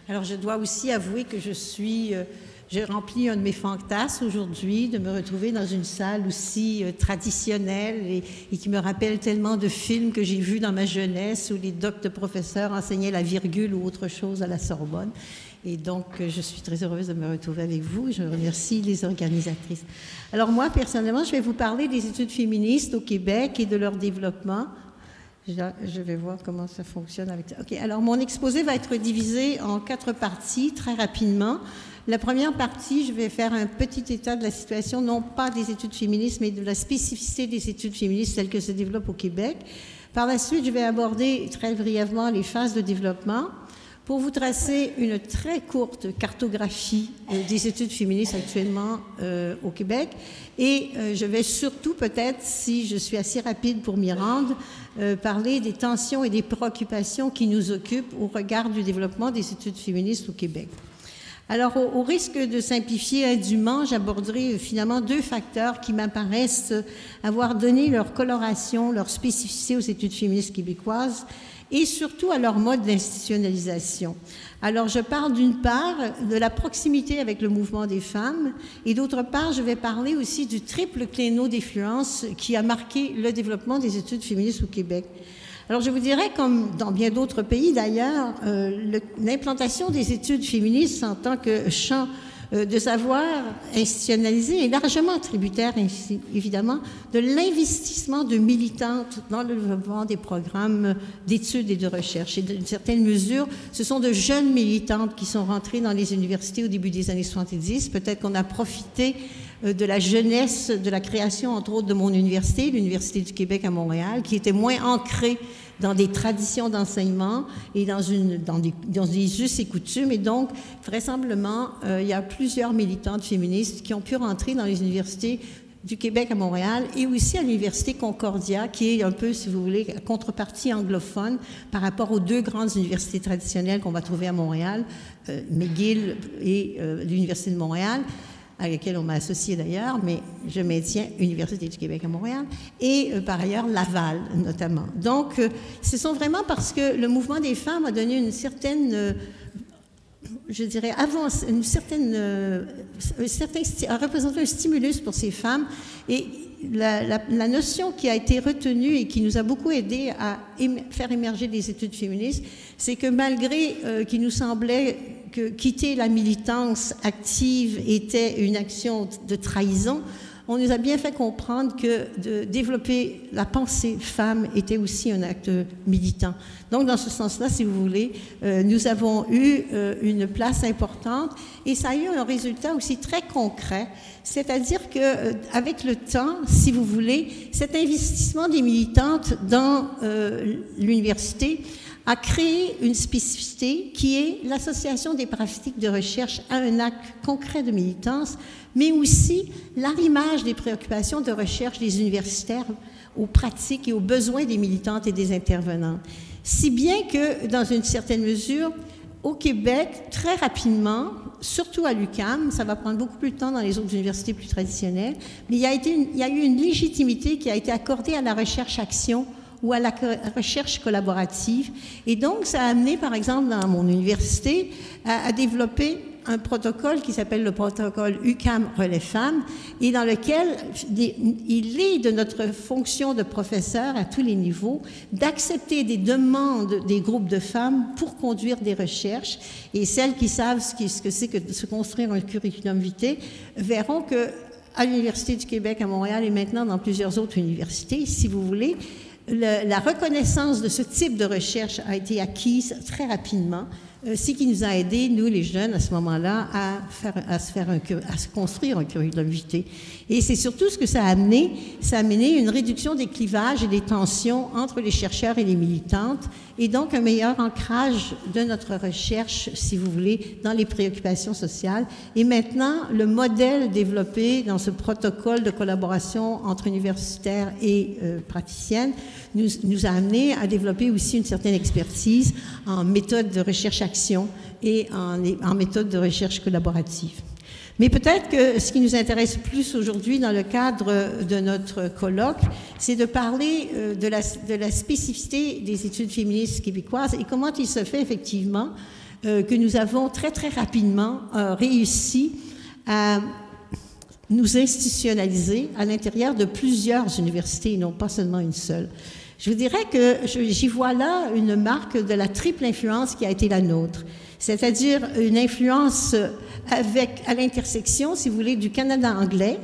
Alors, je dois aussi avouer que j'ai rempli un de mes fantasmes aujourd'hui, de me retrouver dans une salle aussi traditionnelle et qui me rappelle tellement de films que j'ai vus dans ma jeunesse où les professeurs enseignaient la virgule ou autre chose à la Sorbonne. Et donc, je suis très heureuse de me retrouver avec vous. Je remercie les organisatrices. Alors, moi, personnellement, je vais vous parler des études féministes au Québec et de leur développement. Je vais voir comment ça fonctionne avec ça. OK, alors mon exposé va être divisé en 4 parties, très rapidement. La première partie, je vais faire un petit état de la situation, non pas des études féministes, mais de la spécificité des études féministes telles que se développent au Québec. Par la suite, je vais aborder très brièvement les phases de développement pour vous tracer une très courte cartographie des études féministes actuellement au Québec. Et je vais surtout, peut-être, si je suis assez rapide pour m'y rendre, parler des tensions et des préoccupations qui nous occupent au regard du développement des études féministes au Québec. Alors, au risque de simplifier indûment, j'aborderai finalement 2 facteurs qui m'apparaissent avoir donné leur coloration, leur spécificité aux études féministes québécoises et surtout à leur mode d'institutionnalisation. Alors, je parle d'une part de la proximité avec le mouvement des femmes et d'autre part, je vais parler aussi du triple créneau d'influence qui a marqué le développement des études féministes au Québec. Alors, je vous dirais, comme dans bien d'autres pays d'ailleurs, l'implantation des études féministes en tant que champ de savoir institutionnalisé est largement tributaire, évidemment, de l'investissement de militantes dans le développement des programmes d'études et de recherche. Et d'une certaine mesure, ce sont de jeunes militantes qui sont rentrées dans les universités au début des années 70. Peut-être qu'on a profité de la jeunesse, de la création, entre autres, de mon université, l'Université du Québec à Montréal, qui était moins ancrée dans des traditions d'enseignement et dans des us et coutumes. Et donc, vraisemblablement, il y a plusieurs militantes féministes qui ont pu rentrer dans les universités du Québec à Montréal et aussi à l'Université Concordia, qui est un peu, si vous voulez, la contrepartie anglophone par rapport aux 2 grandes universités traditionnelles qu'on va trouver à Montréal, McGill et l'Université de Montréal, à laquelle on m'a associé d'ailleurs, mais je maintiens Université du Québec à Montréal, et par ailleurs Laval notamment. Donc, ce sont vraiment parce que le mouvement des femmes a donné une certaine, je dirais, avance, a représenté un stimulus pour ces femmes, et la notion qui a été retenue et qui nous a beaucoup aidé à faire émerger des études féministes, c'est que malgré qu'il nous semblait que quitter la militance active était une action de trahison, on nous a bien fait comprendre que de développer la pensée femme était aussi un acte militant. Donc, dans ce sens-là, si vous voulez, nous avons eu une place importante et ça a eu un résultat aussi très concret, c'est-à-dire qu'avec le temps, si vous voulez, cet investissement des militantes dans l'université a créé une spécificité qui est l'association des pratiques de recherche à un acte concret de militance, mais aussi l'arrimage des préoccupations de recherche des universitaires aux pratiques et aux besoins des militantes et des intervenants. Si bien que, dans une certaine mesure, au Québec, très rapidement, surtout à l'UQAM, ça va prendre beaucoup plus de temps dans les autres universités plus traditionnelles, mais il y a eu une légitimité qui a été accordée à la recherche-action ou à la recherche collaborative. Et donc, ça a amené, par exemple, dans mon université, à développer un protocole qui s'appelle le protocole UQAM Relais Femmes, et dans lequel il est de notre fonction de professeur à tous les niveaux d'accepter des demandes des groupes de femmes pour conduire des recherches. Et celles qui savent ce que c'est que de se construire un curriculum vitae verront que à l'Université du Québec à Montréal et maintenant dans plusieurs autres universités, si vous voulez, la reconnaissance de ce type de recherche a été acquise très rapidement, ce qui nous a aidés, nous les jeunes, à ce moment-là, à se construire un curriculum vitae. Et c'est surtout ce que ça a amené. Ça a amené une réduction des clivages et des tensions entre les chercheurs et les militantes, et donc un meilleur ancrage de notre recherche, si vous voulez, dans les préoccupations sociales. Et maintenant, le modèle développé dans ce protocole de collaboration entre universitaires et praticiennes nous a amené à développer aussi une certaine expertise en méthode de recherche-action et en méthode de recherche collaborative. Mais peut-être que ce qui nous intéresse plus aujourd'hui dans le cadre de notre colloque, c'est de parler de la spécificité des études féministes québécoises et comment il se fait effectivement que nous avons très, très rapidement réussi à nous institutionnaliser à l'intérieur de plusieurs universités et non pas seulement une seule. Je vous dirais que j'y vois là une marque de la triple influence qui a été la nôtre, c'est-à-dire une influence à l'intersection, si vous voulez, du Canada anglais,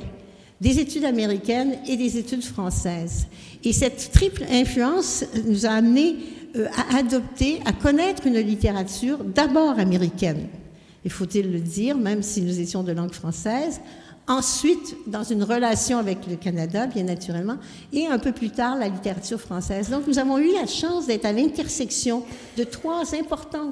des études américaines et des études françaises. Et cette triple influence nous a amené à adopter, à connaître une littérature d'abord américaine, il faut-il le dire, même si nous étions de langue française, ensuite dans une relation avec le Canada, bien naturellement, et un peu plus tard la littérature française. Donc nous avons eu la chance d'être à l'intersection de trois importants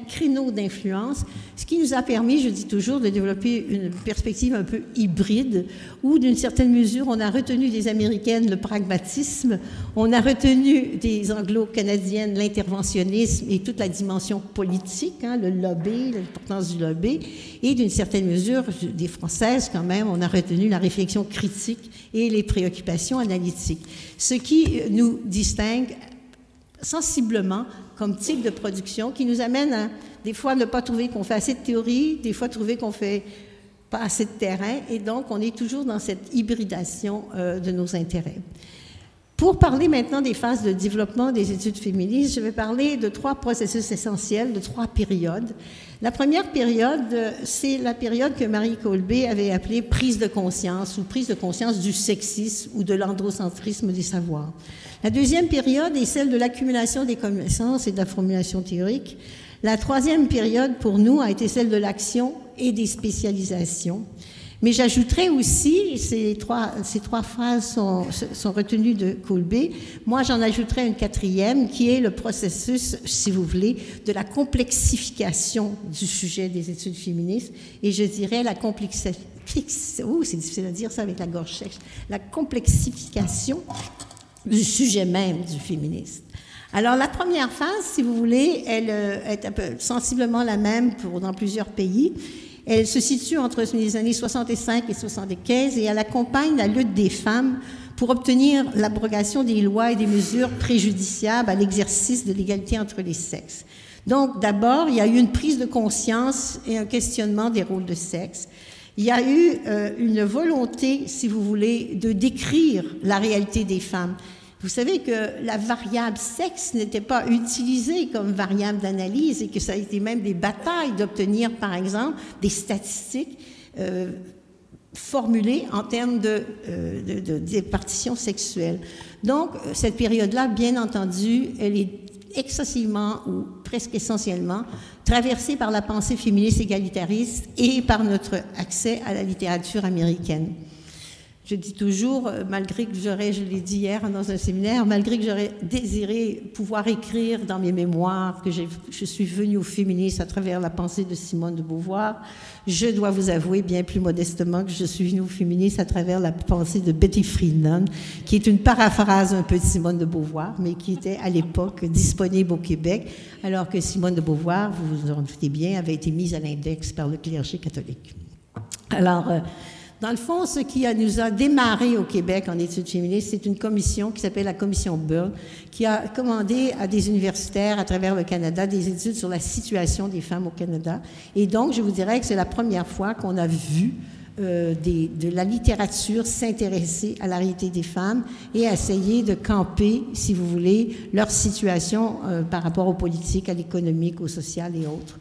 créneaux d'influence, ce qui nous a permis, je dis toujours, de développer une perspective un peu hybride, où d'une certaine mesure on a retenu des Américaines le pragmatisme, on a retenu des Anglo-Canadiennes l'interventionnisme et toute la dimension politique, hein, le lobby, l'importance du lobby, et d'une certaine mesure des Françaises quand même, on a retenu la réflexion critique et les préoccupations analytiques, ce qui nous distingue sensiblement comme type de production qui nous amène à, des fois, ne pas trouver qu'on fait assez de théorie, des fois trouver qu'on fait pas assez de terrain, et donc on est toujours dans cette hybridation de nos intérêts. Pour parler maintenant des phases de développement des études féministes, je vais parler de trois processus essentiels, de trois périodes. La première période, c'est la période que Marie Kolbe avait appelée prise de conscience ou prise de conscience du sexisme ou de l'androcentrisme des savoirs. La deuxième période est celle de l'accumulation des connaissances et de la formulation théorique. La troisième période, pour nous, a été celle de l'action et des spécialisations. Mais j'ajouterais aussi, ces trois phrases sont retenues de Kolbe, moi j'en ajouterais une quatrième qui est le processus, si vous voulez, de la complexification du sujet des études féministes, et je dirais la c'est difficile à dire ça avec la gorge sèche, la complexification du sujet même du féminisme. Alors la première phase, si vous voulez, elle est un peu sensiblement la même dans plusieurs pays. Elle se situe entre les années 65 et 75 et elle accompagne la lutte des femmes pour obtenir l'abrogation des lois et des mesures préjudiciables à l'exercice de l'égalité entre les sexes. Donc, d'abord, il y a eu une prise de conscience et un questionnement des rôles de sexe. Il y a eu une volonté, si vous voulez, de décrire la réalité des femmes. Vous savez que la variable sexe n'était pas utilisée comme variable d'analyse et que ça a été même des batailles d'obtenir, par exemple, des statistiques formulées en termes de départition sexuelle. Donc, cette période-là, bien entendu, elle est excessivement ou presque essentiellement traversée par la pensée féministe égalitariste et par notre accès à la littérature américaine. Je dis toujours, malgré que je l'ai dit hier dans un séminaire, malgré que j'aurais désiré pouvoir écrire dans mes mémoires que je suis venue au féminisme à travers la pensée de Simone de Beauvoir, je dois vous avouer bien plus modestement que je suis venue au féminisme à travers la pensée de Betty Friedan, qui est une paraphrase un peu de Simone de Beauvoir, mais qui était à l'époque disponible au Québec, alors que Simone de Beauvoir, vous vous en doutez bien, avait été mise à l'index par le clergé catholique. Alors, dans le fond, ce qui nous a démarré au Québec en études féministes, c'est une commission qui s'appelle la commission Byrne, qui a commandé à des universitaires à travers le Canada des études sur la situation des femmes au Canada. Et donc, je vous dirais que c'est la première fois qu'on a vu de la littérature s'intéresser à la réalité des femmes et essayer de camper, si vous voulez, leur situation par rapport aux politiques, à l'économique, au social et autres.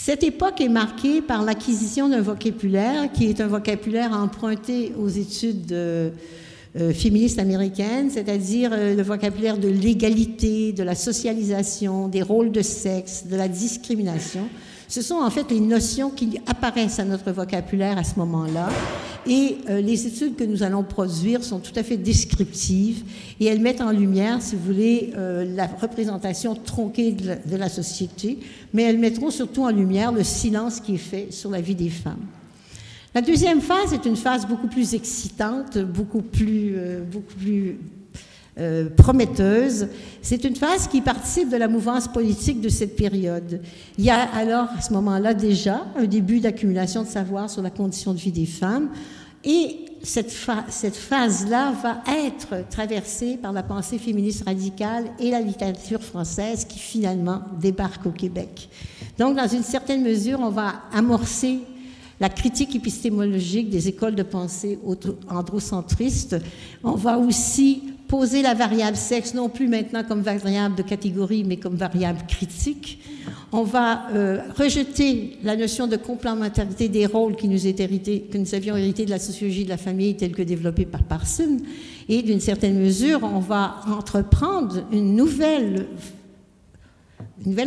Cette époque est marquée par l'acquisition d'un vocabulaire qui est un vocabulaire emprunté aux études féministes américaines, c'est-à-dire le vocabulaire de l'égalité, de la socialisation, des rôles de sexe, de la discrimination. Ce sont en fait les notions qui apparaissent à notre vocabulaire à ce moment-là. Et les études que nous allons produire sont tout à fait descriptives et elles mettent en lumière, si vous voulez, la représentation tronquée de la société, mais elles mettront surtout en lumière le silence qui est fait sur la vie des femmes. La deuxième phase est une phase beaucoup plus excitante, beaucoup plus prometteuse. C'est une phase qui participe de la mouvance politique de cette période. Il y a alors, à ce moment-là, déjà un début d'accumulation de savoir sur la condition de vie des femmes et cette phase-là va être traversée par la pensée féministe radicale et la littérature française qui finalement débarque au Québec. Donc, dans une certaine mesure, on va amorcer la critique épistémologique des écoles de pensée androcentristes. On va aussi poser la variable sexe, non plus maintenant comme variable de catégorie, mais comme variable critique. On va rejeter la notion de complémentarité des rôles que nous avions hérité de la sociologie de la famille telle que développée par Parsons. Et d'une certaine mesure, on va entreprendre une nouvelle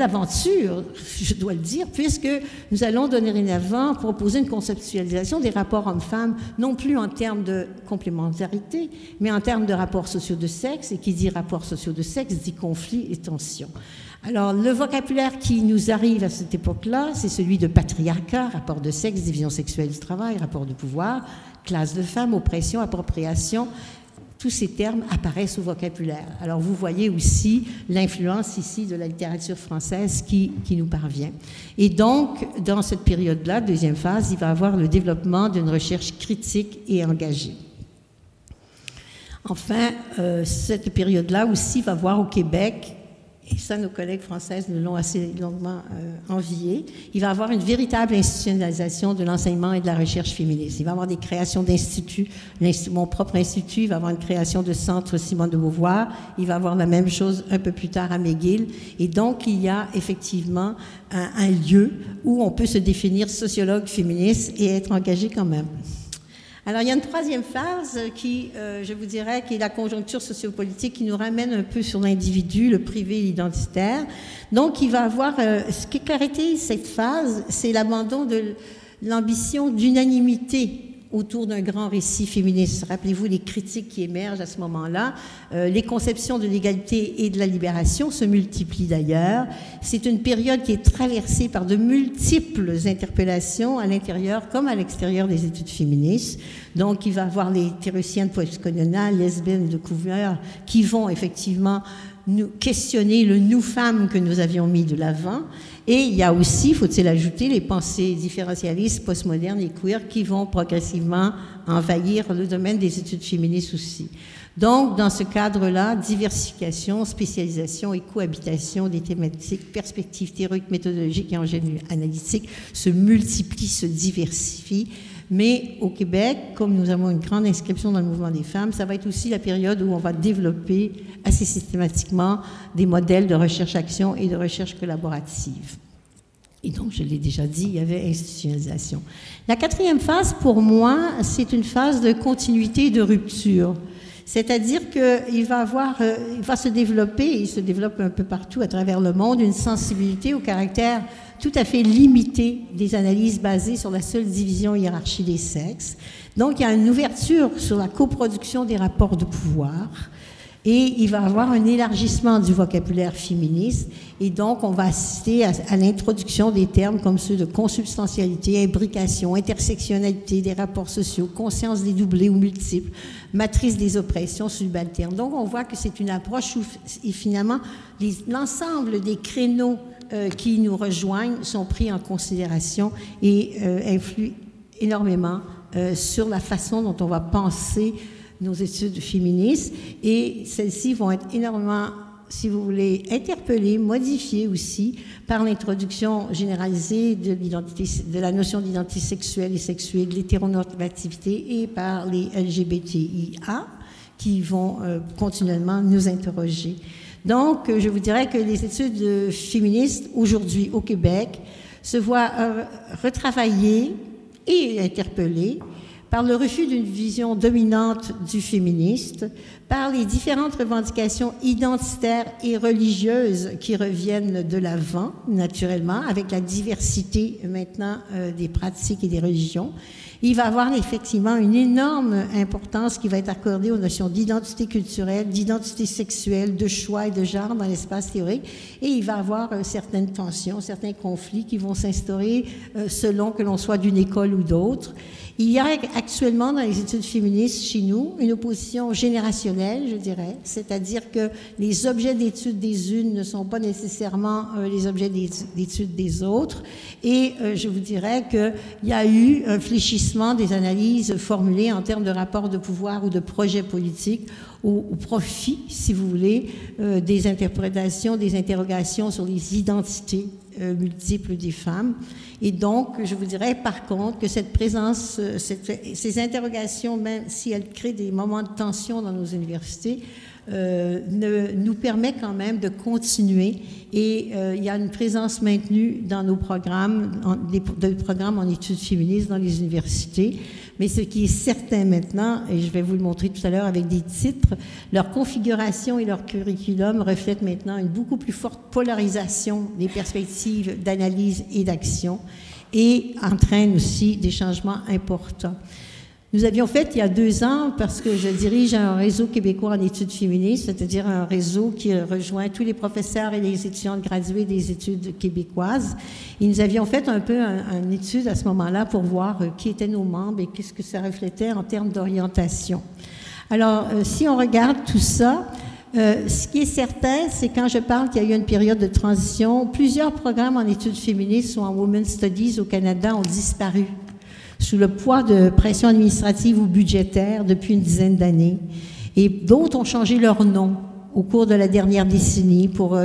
aventure, je dois le dire, puisque nous allons dorénavant proposer une conceptualisation des rapports hommes-femmes, non plus en termes de complémentarité, mais en termes de rapports sociaux de sexe, et qui dit rapports sociaux de sexe dit conflit et tension. Alors, le vocabulaire qui nous arrive à cette époque-là, c'est celui de patriarcat, rapport de sexe, division sexuelle du travail, rapport de pouvoir, classe de femmes, oppression, appropriation. Tous ces termes apparaissent au vocabulaire. Alors, vous voyez aussi l'influence ici de la littérature française qui nous parvient. Et donc, dans cette période-là, deuxième phase, il va y avoir le développement d'une recherche critique et engagée. Enfin, cette période-là aussi va voir au Québec, et ça, nos collègues françaises nous l'ont assez longuement envié, il va y avoir une véritable institutionnalisation de l'enseignement et de la recherche féministe. Il va y avoir des créations d'instituts, mon propre institut, il va y avoir une création de centre Simone de Beauvoir, il va y avoir la même chose un peu plus tard à McGill. Et donc, il y a effectivement un lieu où on peut se définir sociologue féministe et être engagé quand même. Alors, il y a une troisième phase qui, je vous dirais, qui est la conjoncture sociopolitique qui nous ramène un peu sur l'individu, le privé et l'identitaire. Donc, il va avoir, ce qui caractérise cette phase, c'est l'abandon de l'ambition d'unanimité autour d'un grand récit féministe. Rappelez-vous les critiques qui émergent à ce moment-là. Les conceptions de l'égalité et de la libération se multiplient d'ailleurs. C'est une période qui est traversée par de multiples interpellations à l'intérieur comme à l'extérieur des études féministes. Donc, il va y avoir les théoriciennes postcoloniales, lesbiennes de couvert, qui vont effectivement nous questionner le nous-femmes que nous avions mis de l'avant. Et il y a aussi, faut-il ajouter, les pensées différentialistes, postmodernes et queer qui vont progressivement envahir le domaine des études féministes aussi. Donc, dans ce cadre-là, diversification, spécialisation et cohabitation des thématiques, perspectives théoriques, méthodologiques et ingénierie analytique se multiplient, se diversifient. Mais au Québec, comme nous avons une grande inscription dans le mouvement des femmes, ça va être aussi la période où on va développer assez systématiquement des modèles de recherche-action et de recherche collaborative. Et donc, je l'ai déjà dit, il y avait institutionnalisation. La quatrième phase, pour moi, c'est une phase de continuité et de rupture. C'est-à-dire qu'il va se développer, et il se développe un peu partout à travers le monde, une sensibilité au caractère tout à fait limité des analyses basées sur la seule division hiérarchie des sexes. Donc, il y a une ouverture sur la coproduction des rapports de pouvoir et il va y avoir un élargissement du vocabulaire féministe et donc on va assister à l'introduction des termes comme ceux de consubstantialité, imbrication, intersectionnalité des rapports sociaux, conscience dédoublée ou multiple, matrice des oppressions subalternes. Donc, on voit que c'est une approche où et finalement l'ensemble des créneaux qui nous rejoignent sont pris en considération et influent énormément sur la façon dont on va penser nos études féministes. Et celles-ci vont être énormément, si vous voulez, interpellées, modifiées aussi par l'introduction généralisée de la notion d'identité sexuelle et sexuée, de l'hétéronormativité et par les LGBTIA qui vont continuellement nous interroger. Donc, je vous dirais que les études féministes, aujourd'hui au Québec, se voient retravaillées et interpellées par le refus d'une vision dominante du féministe, par les différentes revendications identitaires et religieuses qui reviennent de l'avant, naturellement, avec la diversité maintenant des pratiques et des religions. Il va y avoir effectivement une énorme importance qui va être accordée aux notions d'identité culturelle, d'identité sexuelle, de choix et de genre dans l'espace théorique. Et il va y avoir certaines tensions, certains conflits qui vont s'instaurer selon que l'on soit d'une école ou d'autre. Il y a actuellement dans les études féministes chez nous une opposition générationnelle, je dirais, c'est-à-dire que les objets d'étude des unes ne sont pas nécessairement les objets d'étude des autres. Et je vous dirais qu'il y a eu un fléchissement des analyses formulées en termes de rapports de pouvoir ou de projets politiques au profit, si vous voulez, des interprétations, des interrogations sur les identités multiples des femmes. Et donc, je vous dirais par contre que cette présence, ces interrogations, même si elles créent des moments de tension dans nos universités, nous permet quand même de continuer et il y a une présence maintenue dans nos programmes, des programmes en études féministes dans les universités. Mais ce qui est certain maintenant, et je vais vous le montrer tout à l'heure avec des titres, leur configuration et leur curriculum reflètent maintenant une beaucoup plus forte polarisation des perspectives d'analyse et d'action et entraînent aussi des changements importants. Nous avions fait il y a 2 ans, parce que je dirige un réseau québécois en études féministes, c'est-à-dire un réseau qui rejoint tous les professeurs et les étudiantes graduées des études québécoises. Et nous avions fait un peu une étude à ce moment-là pour voir qui étaient nos membres et qu'est-ce que ça reflétait en termes d'orientation. Alors, si on regarde tout ça, ce qui est certain, c'est quand je parle qu'il y a eu une période de transition, plusieurs programmes en études féministes ou en Women's Studies au Canada ont disparu sous le poids de pression administrative ou budgétaire depuis une dizaine d'années. Et d'autres ont changé leur nom au cours de la dernière décennie pour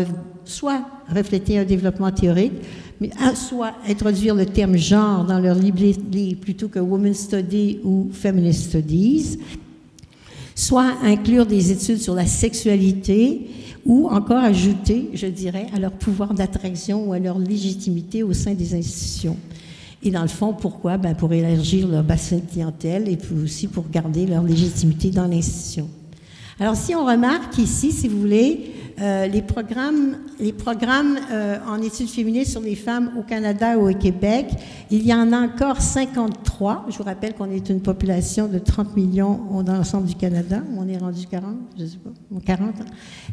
soit refléter un développement théorique, mais soit introduire le terme genre dans leur livre plutôt que Women's Studies ou Feminist Studies, soit inclure des études sur la sexualité ou encore ajouter, je dirais, à leur pouvoir d'attraction ou à leur légitimité au sein des institutions. Et dans le fond, pourquoi? Ben pour élargir leur bassin de clientèle et puis aussi pour garder leur légitimité dans l'institution. Alors, si on remarque ici, si vous voulez, les programmes en études féministes sur les femmes au Canada ou au Québec, il y en a encore 53. Je vous rappelle qu'on est une population de 30 millions dans l'ensemble du Canada. On est rendu 40, je ne sais pas, 40.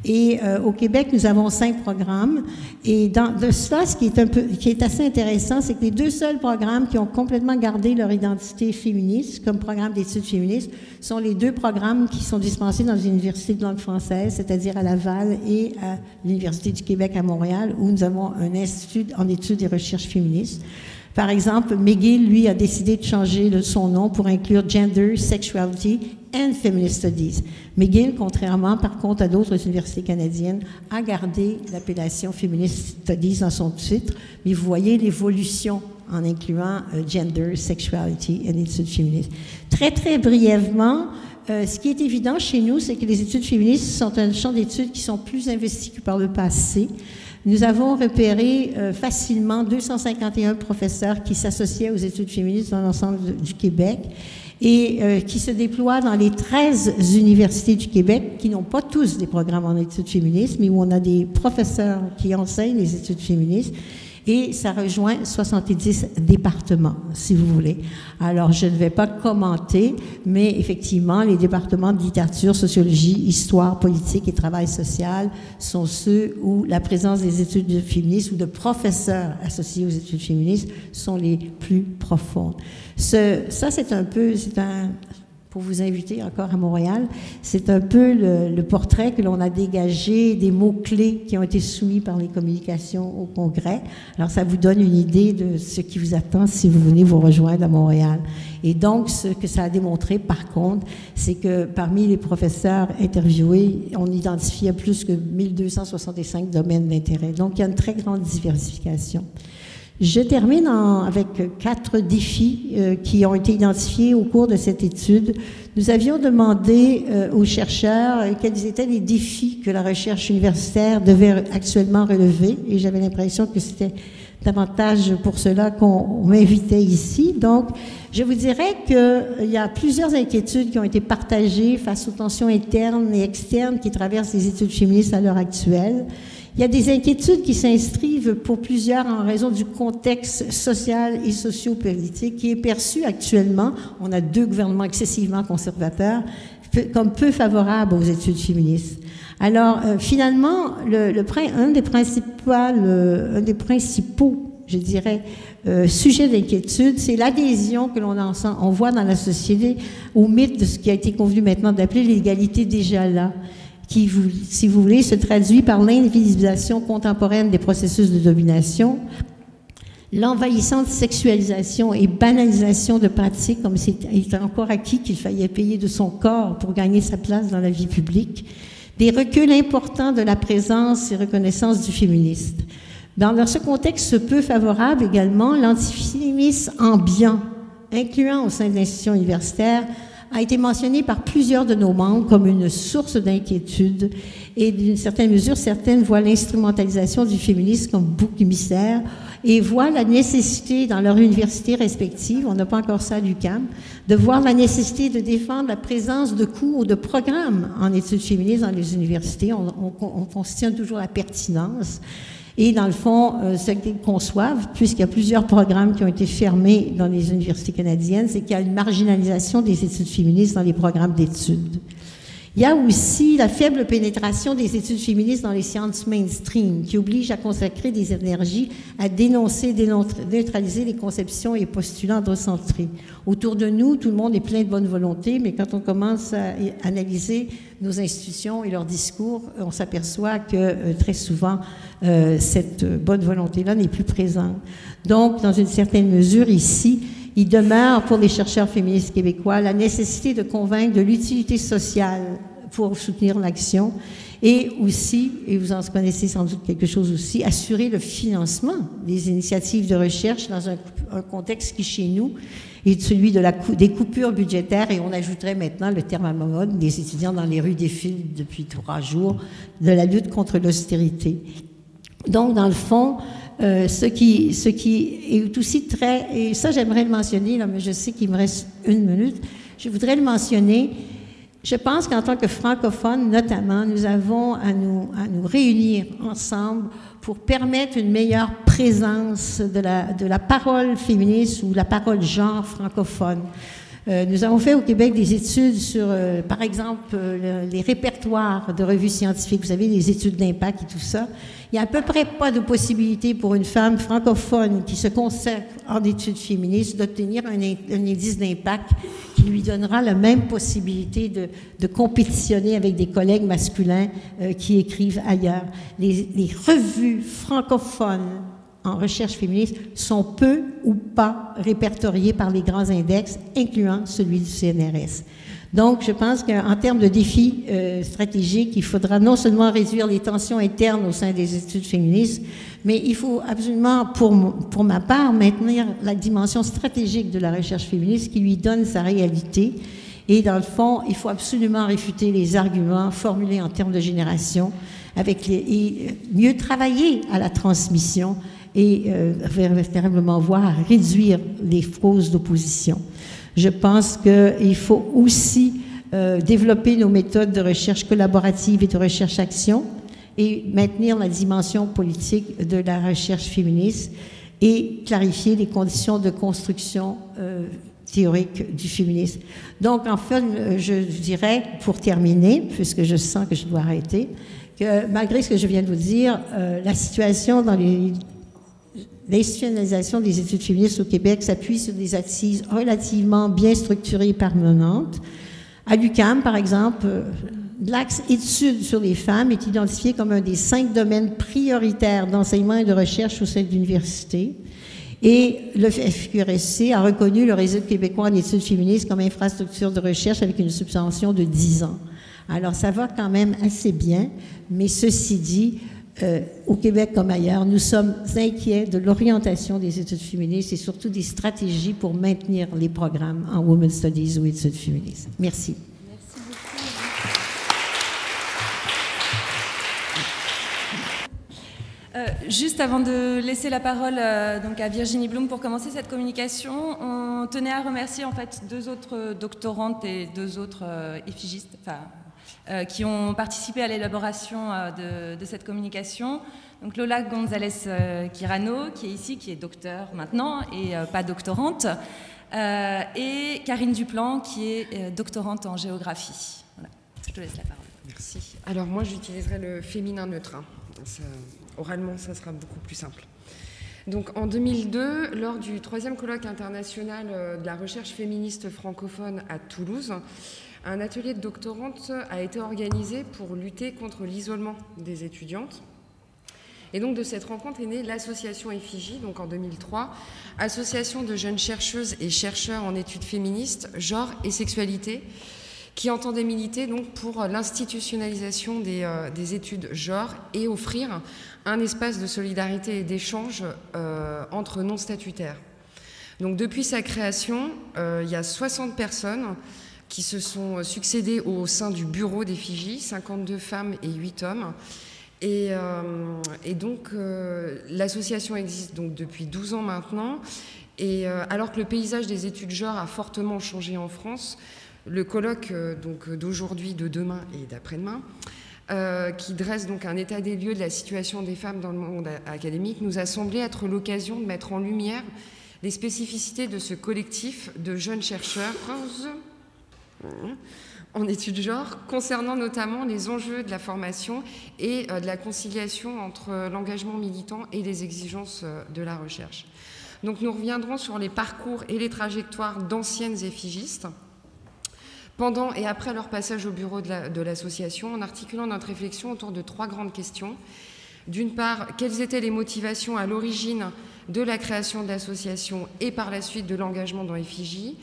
Et au Québec, nous avons 5 programmes. Et de cela, ce qui est assez intéressant, c'est que les 2 seuls programmes qui ont complètement gardé leur identité féministe, comme programme d'études féministes, sont les 2 programmes qui sont dispensés dans une université de langue française, c'est-à-dire à Laval et à l'Université du Québec à Montréal, où nous avons un institut en études et recherches féministes. Par exemple, McGill, lui, a décidé de changer son nom pour inclure Gender, Sexuality and Feminist Studies. McGill, contrairement par contre à d'autres universités canadiennes, a gardé l'appellation Feminist Studies dans son titre, mais vous voyez l'évolution en incluant Gender, Sexuality and études féministes. Très, très brièvement, ce qui est évident chez nous, c'est que les études féministes sont un champ d'études qui sont plus investis que par le passé. Nous avons repéré facilement 251 professeurs qui s'associaient aux études féministes dans l'ensemble du Québec et qui se déploient dans les 13 universités du Québec, qui n'ont pas tous des programmes en études féministes, mais où on a des professeurs qui enseignent les études féministes. Et ça rejoint 70 départements, si vous voulez. Alors, je ne vais pas commenter, mais effectivement, les départements de littérature, sociologie, histoire, politique et travail social sont ceux où la présence des études féministes ou de professeurs associés aux études féministes sont les plus profondes. Ça, pour vous inviter encore à Montréal, c'est un peu le portrait que l'on a dégagé des mots-clés qui ont été soumis par les communications au Congrès. Alors, ça vous donne une idée de ce qui vous attend si vous venez vous rejoindre à Montréal. Et donc, ce que ça a démontré, par contre, c'est que parmi les professeurs interviewés, on identifiait plus que 1265 domaines d'intérêt. Donc, il y a une très grande diversification. Je termine avec 4 défis qui ont été identifiés au cours de cette étude. Nous avions demandé aux chercheurs quels étaient les défis que la recherche universitaire devait actuellement relever, et j'avais l'impression que c'était davantage pour cela qu'on m'invitait ici. Donc, je vous dirais qu'il y a plusieurs inquiétudes qui ont été partagées face aux tensions internes et externes qui traversent les études féministes à l'heure actuelle. Il y a des inquiétudes qui s'inscrivent pour plusieurs en raison du contexte social et socio-politique qui est perçu actuellement. On a 2 gouvernements excessivement conservateurs comme peu favorables aux études féministes. Alors, finalement, un des principaux, je dirais, sujets d'inquiétude, c'est l'adhésion que on voit dans la société au mythe de ce qui a été convenu maintenant d'appeler l'égalité déjà là, qui, si vous voulez, se traduit par l'invisibilisation contemporaine des processus de domination, l'envahissante sexualisation et banalisation de pratiques, comme il était encore acquis qu'il fallait payer de son corps pour gagner sa place dans la vie publique, des reculs importants de la présence et reconnaissance du féministe. Dans ce contexte peu favorable également, l'antiféminisme ambiant, incluant au sein de l'institution universitaire, a été mentionné par plusieurs de nos membres comme une source d'inquiétude et d'une certaine mesure, certaines voient l'instrumentalisation du féminisme comme bouc émissaire et voient la nécessité dans leur université respective, on n'a pas encore ça à l'UQAM, de voir la nécessité de défendre la présence de cours ou de programmes en études féministes dans les universités. On constitue toujours la pertinence. Et dans le fond, ce qu'ils conçoivent, puisqu'il y a plusieurs programmes qui ont été fermés dans les universités canadiennes, c'est qu'il y a une marginalisation des études féministes dans les programmes d'études. Il y a aussi la faible pénétration des études féministes dans les sciences mainstream, qui oblige à consacrer des énergies à dénoncer, neutraliser les conceptions et postulats androcentrés. Autour de nous, tout le monde est plein de bonne volonté, mais quand on commence à analyser nos institutions et leurs discours, on s'aperçoit que très souvent, cette bonne volonté-là n'est plus présente. Donc, dans une certaine mesure, ici, il demeure pour les chercheurs féministes québécois la nécessité de convaincre de l'utilité sociale pour soutenir l'action et aussi, et vous en connaissez sans doute quelque chose aussi, assurer le financement des initiatives de recherche dans un contexte qui, chez nous, est celui des coupures budgétaires, et on ajouterait maintenant le terme à mode, des étudiants dans les rues défilent depuis 3 jours, de la lutte contre l'austérité. Donc, dans le fond, ce qui est aussi très, et ça j'aimerais le mentionner, là, mais je sais qu'il me reste 1 minute, je voudrais le mentionner. Je pense qu'en tant que francophones, notamment, nous avons à nous réunir ensemble pour permettre une meilleure présence de la parole féministe ou la parole genre francophone. Nous avons fait au Québec des études sur, par exemple, les répertoires de revues scientifiques, vous savez, les études d'impact et tout ça. Il n'y a à peu près pas de possibilité pour une femme francophone qui se consacre en études féministes d'obtenir un indice d'impact qui lui donnera la même possibilité de compétitionner avec des collègues masculins qui écrivent ailleurs. Les revues francophones en recherche féministe sont peu ou pas répertoriées par les grands index, incluant celui du CNRS. Donc, je pense qu'en termes de défis stratégiques, il faudra non seulement réduire les tensions internes au sein des études féministes, mais il faut absolument, pour ma part, maintenir la dimension stratégique de la recherche féministe qui lui donne sa réalité. Et dans le fond, il faut absolument réfuter les arguments formulés en termes de génération, et mieux travailler à la transmission et véritablement voir réduire les causes d'opposition. Je pense qu'il faut aussi développer nos méthodes de recherche collaborative et de recherche-action et maintenir la dimension politique de la recherche féministe et clarifier les conditions de construction théorique du féminisme. Donc, en fait, je dirais, pour terminer, puisque je sens que je dois arrêter, que malgré ce que je viens de vous dire, la situation dans l'institutionnalisation des études féministes au Québec s'appuie sur des assises relativement bien structurées et permanentes. À l'UQAM, par exemple, l'axe études sur les femmes est identifié comme un des 5 domaines prioritaires d'enseignement et de recherche au sein de l'université. Et le FQRSC a reconnu le réseau québécois en études féministes comme infrastructure de recherche avec une subvention de 10 ans. Alors, ça va quand même assez bien, mais ceci dit, au Québec comme ailleurs, nous sommes inquiets de l'orientation des études féministes et surtout des stratégies pour maintenir les programmes en Women's Studies ou études féministes. Merci. Merci beaucoup. Juste avant de laisser la parole donc à Virginie Blum pour commencer cette communication, on tenait à remercier en fait 2 autres doctorantes et 2 autres effigistes, qui ont participé à l'élaboration de cette communication. Donc Lola González-Quirano, qui est ici, qui est docteur maintenant et pas doctorante, et Karine Duplan, qui est doctorante en géographie. Voilà. Je te laisse la parole. Merci. Alors moi, j'utiliserai le féminin neutre. Oralement, ça sera beaucoup plus simple. Donc en 2002, lors du 3e colloque international de la recherche féministe francophone à Toulouse, un atelier de doctorantes a été organisé pour lutter contre l'isolement des étudiantes. Et donc de cette rencontre est née l'association Effigie, donc en 2003, association de jeunes chercheuses et chercheurs en études féministes, genre et sexualité, qui entendait militer donc pour l'institutionnalisation des études genre et offrir un espace de solidarité et d'échange entre non-statutaires. Donc depuis sa création, il y a 60 personnes qui se sont succédées au sein du bureau d'effigie, 52 femmes et 8 hommes. Et donc l'association existe donc depuis 12 ans maintenant. Et alors que le paysage des études genre a fortement changé en France, le colloque donc d'aujourd'hui, de demain et d'après-demain, qui dresse donc un état des lieux de la situation des femmes dans le monde académique, nous a semblé être l'occasion de mettre en lumière les spécificités de ce collectif de jeunes chercheurs en études genre, concernant notamment les enjeux de la formation et de la conciliation entre l'engagement militant et les exigences de la recherche. Donc nous reviendrons sur les parcours et les trajectoires d'anciennes effigistes pendant et après leur passage au bureau de l'association, en articulant notre réflexion autour de 3 grandes questions. D'une part, quelles étaient les motivations à l'origine de la création de l'association et par la suite de l'engagement dans Effigie?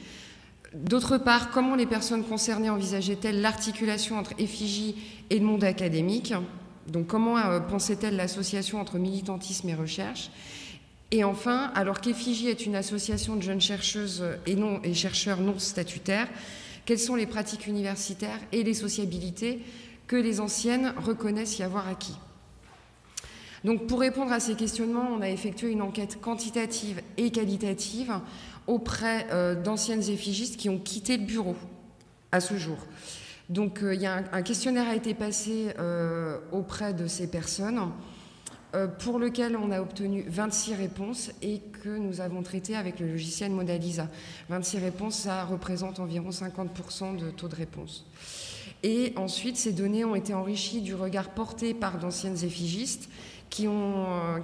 D'autre part, comment les personnes concernées envisageaient-elles l'articulation entre Effigie et le monde académique? Donc comment pensaient-elles l'association entre militantisme et recherche? Et enfin, alors qu'Effigie est une association de jeunes chercheuses et chercheurs non statutaires, quelles sont les pratiques universitaires et les sociabilités que les anciennes reconnaissent y avoir acquis? Donc pour répondre à ces questionnements, on a effectué une enquête quantitative et qualitative auprès d'anciennes effigistes qui ont quitté le bureau à ce jour. Donc il y a un questionnaire a été passé auprès de ces personnes pour lequel on a obtenu 26 réponses et que nous avons traité avec le logiciel Modalisa. 26 réponses, ça représente environ 50% de taux de réponse. Et ensuite, ces données ont été enrichies du regard porté par d'anciennes effigistes qui ont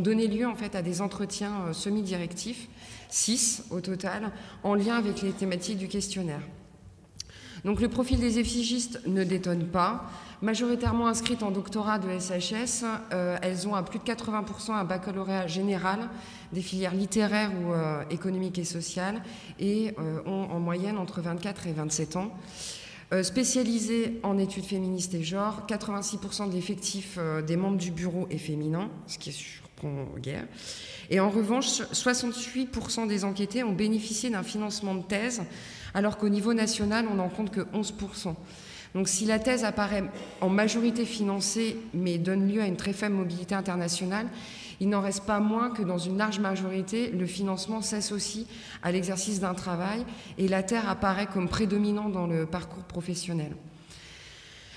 donné lieu en fait à des entretiens semi-directifs, 6 au total, en lien avec les thématiques du questionnaire. Donc le profil des effigistes ne détonne pas. Majoritairement inscrites en doctorat de SHS, elles ont à plus de 80% un baccalauréat général des filières littéraires ou économiques et sociales et ont en moyenne entre 24 et 27 ans. Spécialisées en études féministes et genre, 86% de l'effectif des membres du bureau est féminin, ce qui surprend guère. Et en revanche, 68% des enquêtés ont bénéficié d'un financement de thèse, alors qu'au niveau national, on n'en compte que 11%. Donc si la thèse apparaît en majorité financée, mais donne lieu à une très faible mobilité internationale, il n'en reste pas moins que dans une large majorité, le financement s'associe à l'exercice d'un travail et la terre apparaît comme prédominant dans le parcours professionnel.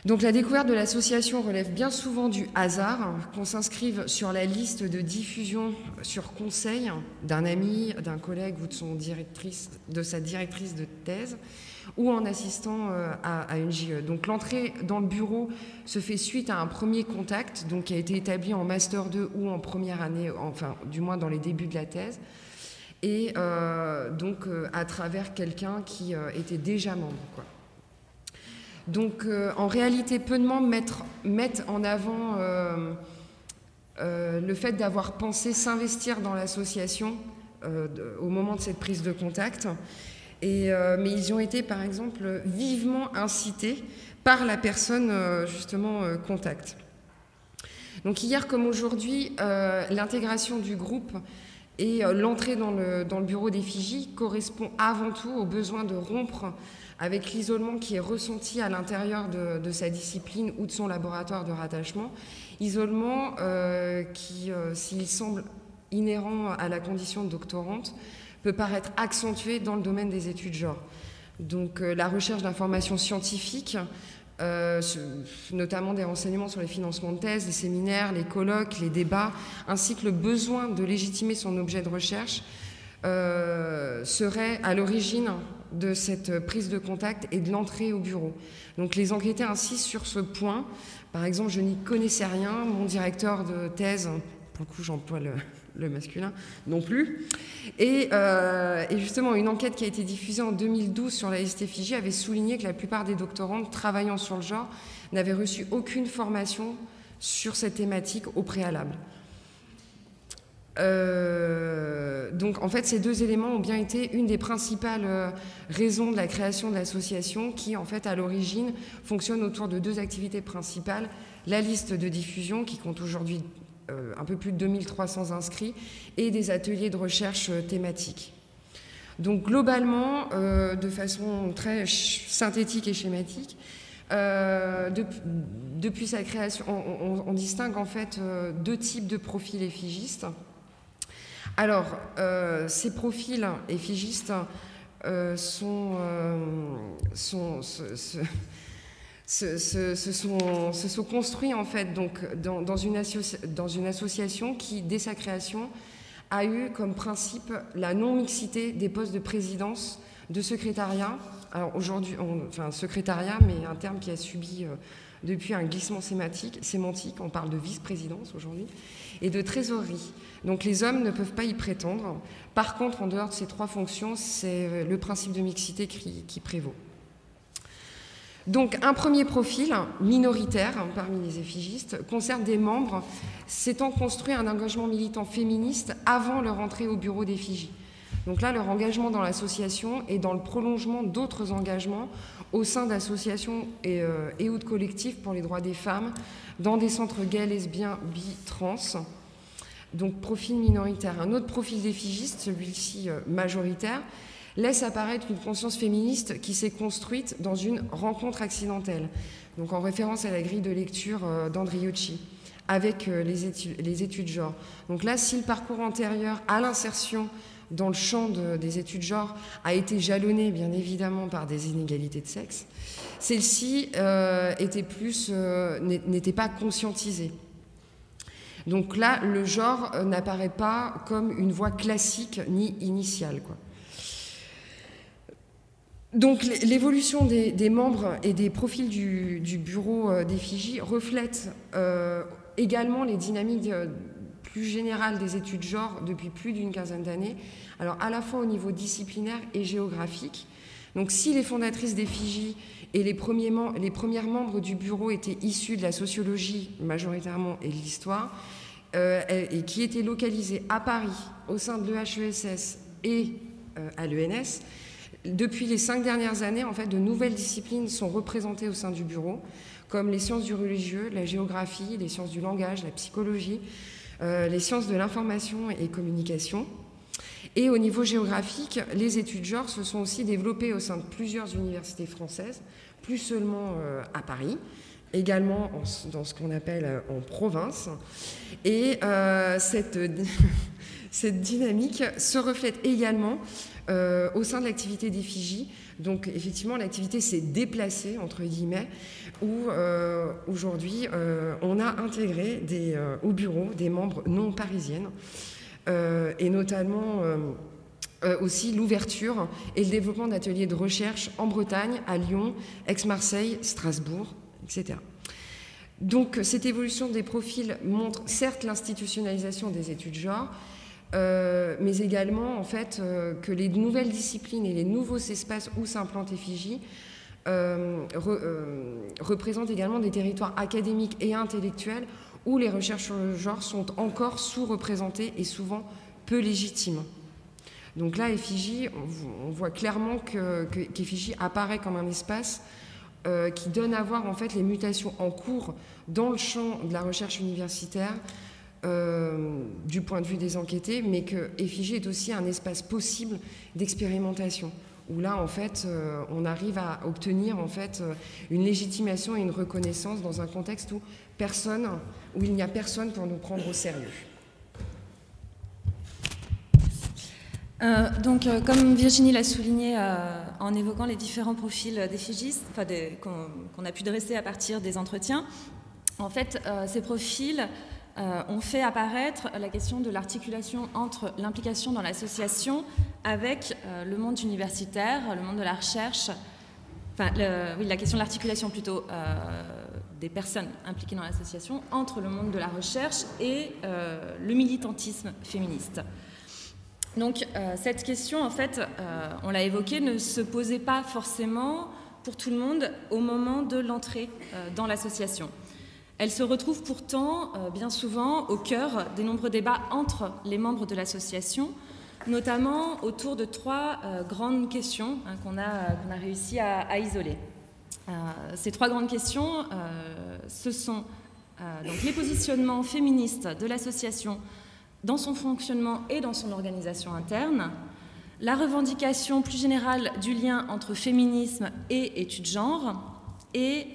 Donc la découverte de l'association relève bien souvent du hasard, qu'on s'inscrive sur la liste de diffusion sur conseil d'un ami, d'un collègue ou de sa directrice de thèse, ou en assistant à une JE. Donc l'entrée dans le bureau se fait suite à un premier contact, donc qui a été établi en Master 2 ou en première année, enfin du moins dans les débuts de la thèse, et donc à travers quelqu'un qui était déjà membre, quoi. Donc en réalité, peu de membres mettent en avant le fait d'avoir pensé s'investir dans l'association au moment de cette prise de contact. Mais ils ont été, par exemple, vivement incités par la personne, justement, contact. Donc hier comme aujourd'hui, l'intégration du groupe et l'entrée dans le bureau d'Effigie correspond avant tout au besoin de rompre avec l'isolement qui est ressenti à l'intérieur de sa discipline ou de son laboratoire de rattachement. Isolement qui, s'il semble inhérent à la condition de doctorante, peut paraître accentué dans le domaine des études genre. Donc la recherche d'informations scientifiques, notamment des renseignements sur les financements de thèse, les séminaires, les colloques, les débats, ainsi que le besoin de légitimer son objet de recherche, serait à l'origine de cette prise de contact et de l'entrée au bureau. Donc les enquêtés insistent sur ce point. Par exemple, je n'y connaissais rien, mon directeur de thèse, pour le coup j'emploie le masculin, non plus. Et justement, une enquête qui a été diffusée en 2012 sur la ST-Effigie avait souligné que la plupart des doctorantes travaillant sur le genre n'avaient reçu aucune formation sur cette thématique au préalable. Donc en fait, ces deux éléments ont bien été une des principales raisons de la création de l'association qui, en fait, à l'origine, fonctionne autour de deux activités principales. La liste de diffusion qui compte aujourd'hui un peu plus de 2300 inscrits et des ateliers de recherche thématiques. Donc globalement, de façon très synthétique et schématique, depuis sa création, on distingue en fait deux types de profils effigistes. Alors, ces profils effigistes se sont construits en fait donc dans une association qui, dès sa création, a eu comme principe la non-mixité des postes de présidence, de secrétariat. Alors aujourd'hui, enfin secrétariat, mais un terme qui a subi depuis un glissement sémantique, on parle de vice-présidence aujourd'hui, et de trésorerie. Donc les hommes ne peuvent pas y prétendre. Par contre, en dehors de ces trois fonctions, c'est le principe de mixité qui prévaut. Donc un premier profil minoritaire parmi les effigistes concerne des membres s'étant construit un engagement militant féministe avant leur entrée au bureau d'effigie. Donc là, leur engagement dans l'association est dans le prolongement d'autres engagements au sein d'associations et ou de collectifs pour les droits des femmes, dans des centres gays, lesbiens, bi, trans. Donc profil minoritaire. Un autre profil d'effigiste, celui-ci majoritaire, laisse apparaître une conscience féministe qui s'est construite dans une rencontre accidentelle, donc en référence à la grille de lecture d'Andriucci, avec les études genre. Donc là, si le parcours antérieur à l'insertion dans le champ des études genre a été jalonné, bien évidemment, par des inégalités de sexe, celle-ci n'était pas conscientisée. Donc là, le genre n'apparaît pas comme une voie classique ni initiale, quoi. Donc l'évolution des membres et des profils du bureau d'effigie reflète également les dynamiques plus générales des études genre depuis plus d'une quinzaine d'années, alors à la fois au niveau disciplinaire et géographique. Donc si les fondatrices d'effigie et les premières membres du bureau étaient issus de la sociologie majoritairement et de l'histoire, et qui étaient localisées à Paris, au sein de l'EHESS et à l'ENS, depuis les 5 dernières années, en fait, de nouvelles disciplines sont représentées au sein du bureau, comme les sciences du religieux, la géographie, les sciences du langage, la psychologie, les sciences de l'information et communication. Et au niveau géographique, les études genre se sont aussi développées au sein de plusieurs universités françaises, plus seulement à Paris, également dans ce qu'on appelle en province. Et cette dynamique se reflète également au sein de l'activité d'effigie. Donc effectivement, l'activité s'est déplacée, entre guillemets, où aujourd'hui, on a intégré au bureau des membres non parisiennes, et notamment aussi l'ouverture et le développement d'ateliers de recherche en Bretagne, à Lyon, Aix-Marseille, Strasbourg, etc. Donc cette évolution des profils montre certes l'institutionnalisation des études genre, mais également en fait que les nouvelles disciplines et les nouveaux espaces où s'implante effigie représentent également des territoires académiques et intellectuels où les recherches sur le genre sont encore sous-représentées et souvent peu légitimes. Donc là, effigie, on voit clairement qu'effigie apparaît comme un espace qui donne à voir en fait les mutations en cours dans le champ de la recherche universitaire du point de vue des enquêtés, mais que effigie est aussi un espace possible d'expérimentation, où là en fait on arrive à obtenir en fait une légitimation et une reconnaissance dans un contexte où il n'y a personne pour nous prendre au sérieux. Comme Virginie l'a souligné en évoquant les différents profils d'effigistes qu'on a pu dresser à partir des entretiens, en fait, ces profils ont fait apparaître la question de l'articulation entre l'implication dans l'association avec le monde universitaire, le monde de la recherche, la question de l'articulation plutôt des personnes impliquées dans l'association entre le monde de la recherche et le militantisme féministe. Donc cette question, en fait, on l'a évoqué, ne se posait pas forcément pour tout le monde au moment de l'entrée dans l'association. Elle se retrouve pourtant bien souvent au cœur des nombreux débats entre les membres de l'association, notamment autour de 3 grandes questions qu'on a réussi à isoler. Ces 3 grandes questions, ce sont donc les positionnements féministes de l'association dans son fonctionnement et dans son organisation interne, la revendication plus générale du lien entre féminisme et études genre, et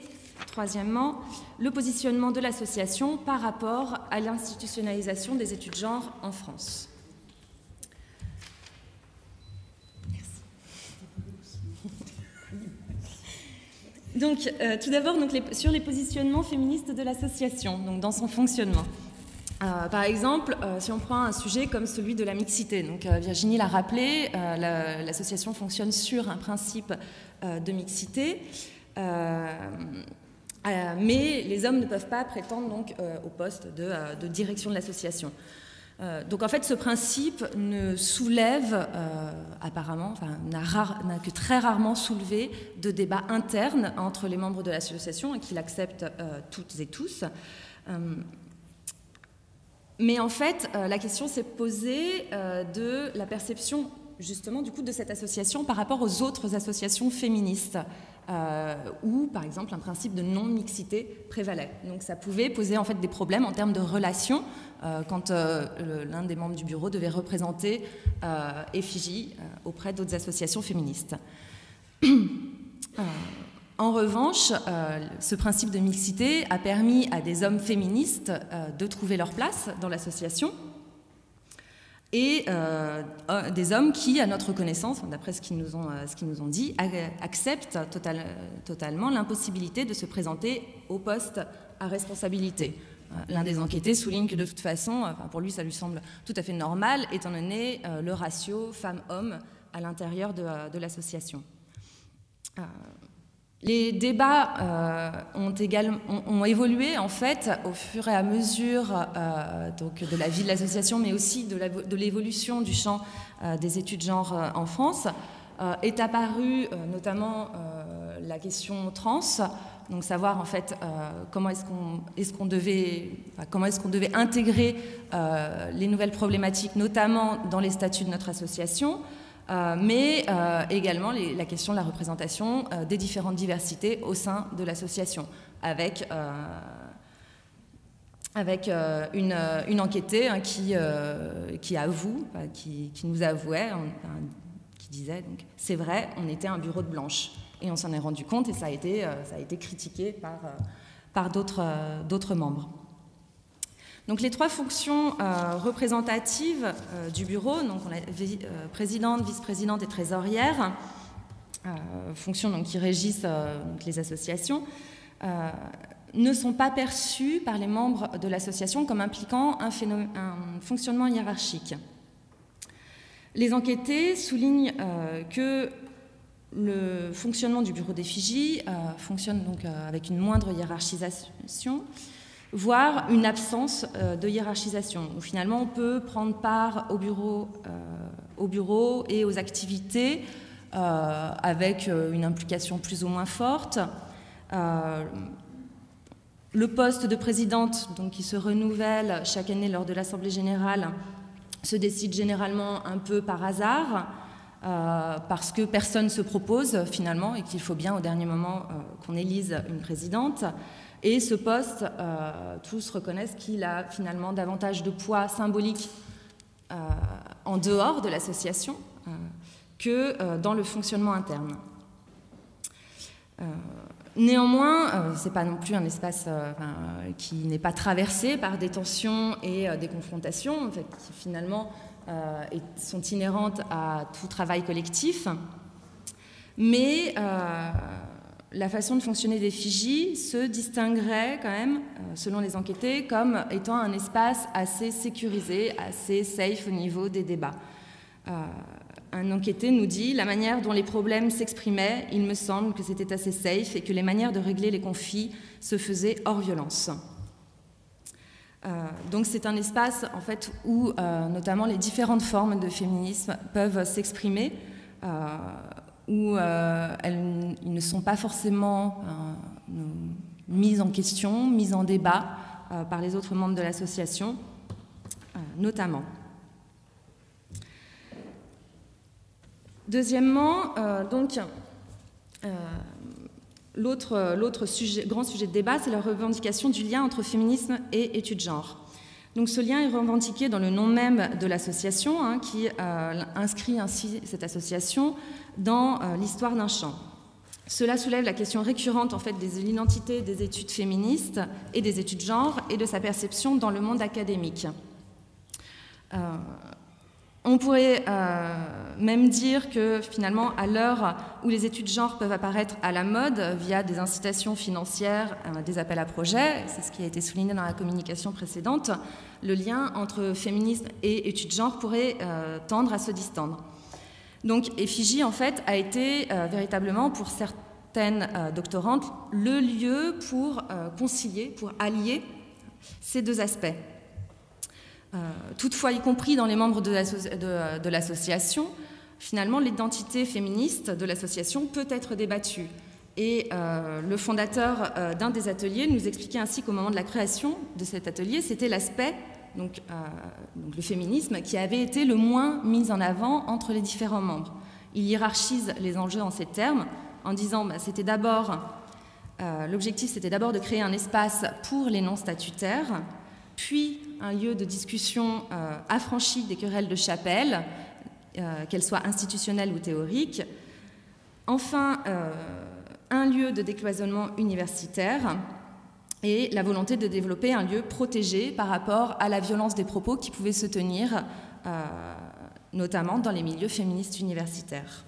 troisièmement, le positionnement de l'association par rapport à l'institutionnalisation des études genre en France. Donc, tout d'abord, sur les positionnements féministes de l'association, donc dans son fonctionnement. Par exemple, si on prend un sujet comme celui de la mixité, donc Virginie l'a rappelé, l'association fonctionne sur un principe de mixité, mais les hommes ne peuvent pas prétendre donc au poste de direction de l'association. Donc en fait, ce principe ne soulève apparemment, n'a que très rarement soulevé de débats internes entre les membres de l'association et qu'il accepte toutes et tous. Mais en fait, la question s'est posée de la perception justement du coup de cette association par rapport aux autres associations féministes où par exemple un principe de non-mixité prévalait. Donc ça pouvait poser en fait des problèmes en termes de relations quand l'un des membres du bureau devait représenter effigie auprès d'autres associations féministes. En revanche, ce principe de mixité a permis à des hommes féministes de trouver leur place dans l'association et des hommes qui, à notre connaissance, d'après ce qu'ils nous ont dit, acceptent totalement l'impossibilité de se présenter au poste à responsabilité. L'un des enquêtés souligne que de toute façon, pour lui ça lui semble tout à fait normal, étant donné le ratio femmes-hommes à l'intérieur de l'association. Les débats ont évolué en fait au fur et à mesure donc de la vie de l'association, mais aussi de l'évolution du champ des études genre en France. Est apparue notamment la question trans, donc savoir en fait comment est-ce qu'on devait intégrer les nouvelles problématiques, notamment dans les statuts de notre association. Mais également la question de la représentation des différentes diversités au sein de l'association, avec une enquêtée qui nous avouait, qui disait donc c'est vrai, on était un bureau de blanches, et on s'en est rendu compte et ça a été critiqué par d'autres membres. Donc les 3 fonctions représentatives du bureau, donc on a présidente, vice-présidente et trésorière, fonctions donc, qui régissent donc, les associations, ne sont pas perçues par les membres de l'association comme impliquant un fonctionnement hiérarchique. Les enquêtés soulignent que le fonctionnement du bureau d'effigie fonctionne donc avec une moindre hiérarchisation, voire une absence de hiérarchisation, où finalement on peut prendre part au bureau et aux activités avec une implication plus ou moins forte. Le poste de présidente, donc, qui se renouvelle chaque année lors de l'Assemblée générale, se décide généralement un peu par hasard, parce que personne ne se propose finalement et qu'il faut bien au dernier moment qu'on élise une présidente. Et ce poste, tous reconnaissent qu'il a finalement davantage de poids symbolique en dehors de l'association que dans le fonctionnement interne. Néanmoins, ce n'est pas non plus un espace qui n'est pas traversé par des tensions et des confrontations, en fait, qui finalement sont inhérentes à tout travail collectif. Mais la façon de fonctionner d'Effigie se distinguerait quand même, selon les enquêtés, comme étant un espace assez sécurisé, assez safe au niveau des débats. Un enquêté nous dit « La manière dont les problèmes s'exprimaient, il me semble que c'était assez safe et que les manières de régler les conflits se faisaient hors violence. » Donc c'est un espace en fait, où notamment les différentes formes de féminisme peuvent s'exprimer, où ils ne sont pas forcément mise en question, mise en débat par les autres membres de l'association, notamment. Deuxièmement, l'autre grand sujet de débat, c'est la revendication du lien entre féminisme et études de genre. Donc ce lien est revendiqué dans le nom même de l'association, qui inscrit ainsi cette association dans l'histoire d'un champ. Cela soulève la question récurrente en fait, de l'identité des études féministes et des études de genre et de sa perception dans le monde académique. On pourrait même dire que finalement, à l'heure où les études de genre peuvent apparaître à la mode via des incitations financières, des appels à projets, c'est ce qui a été souligné dans la communication précédente, le lien entre féminisme et études de genre pourrait tendre à se distendre. Donc Effigie, en fait, a été véritablement, pour certaines doctorantes, le lieu pour concilier, pour allier ces deux aspects. Toutefois, y compris dans les membres de l'association, finalement, l'identité féministe de l'association peut être débattue. Et le fondateur d'un des ateliers nous expliquait ainsi qu'au moment de la création de cet atelier, c'était l'aspect, donc le féminisme, qui avait été le moins mis en avant entre les différents membres. Il hiérarchise les enjeux en ces termes, en disant c'était d'abord, l'objectif c'était d'abord de créer un espace pour les non-statutaires, puis un lieu de discussion affranchi des querelles de chapelle, qu'elles soient institutionnelles ou théoriques. Enfin, un lieu de décloisonnement universitaire et la volonté de développer un lieu protégé par rapport à la violence des propos qui pouvaient se tenir, notamment dans les milieux féministes universitaires.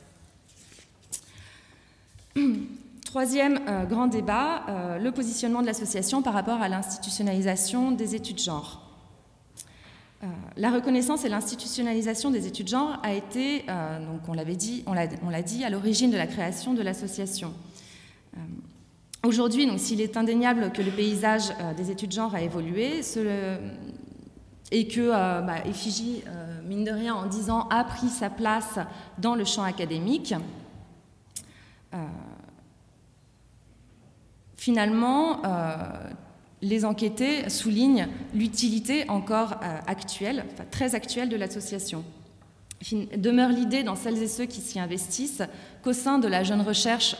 Troisième grand débat, le positionnement de l'association par rapport à l'institutionnalisation des études de genre. La reconnaissance et l'institutionnalisation des études de genre a été, donc on l'a dit, à l'origine de la création de l'association. Aujourd'hui, s'il est indéniable que le paysage des études de genre a évolué et que Effigie, mine de rien, en 10 ans, a pris sa place dans le champ académique, finalement, les enquêtés soulignent l'utilité encore actuelle, très actuelle de l'association. Demeure l'idée dans celles et ceux qui s'y investissent qu'au sein de la jeune recherche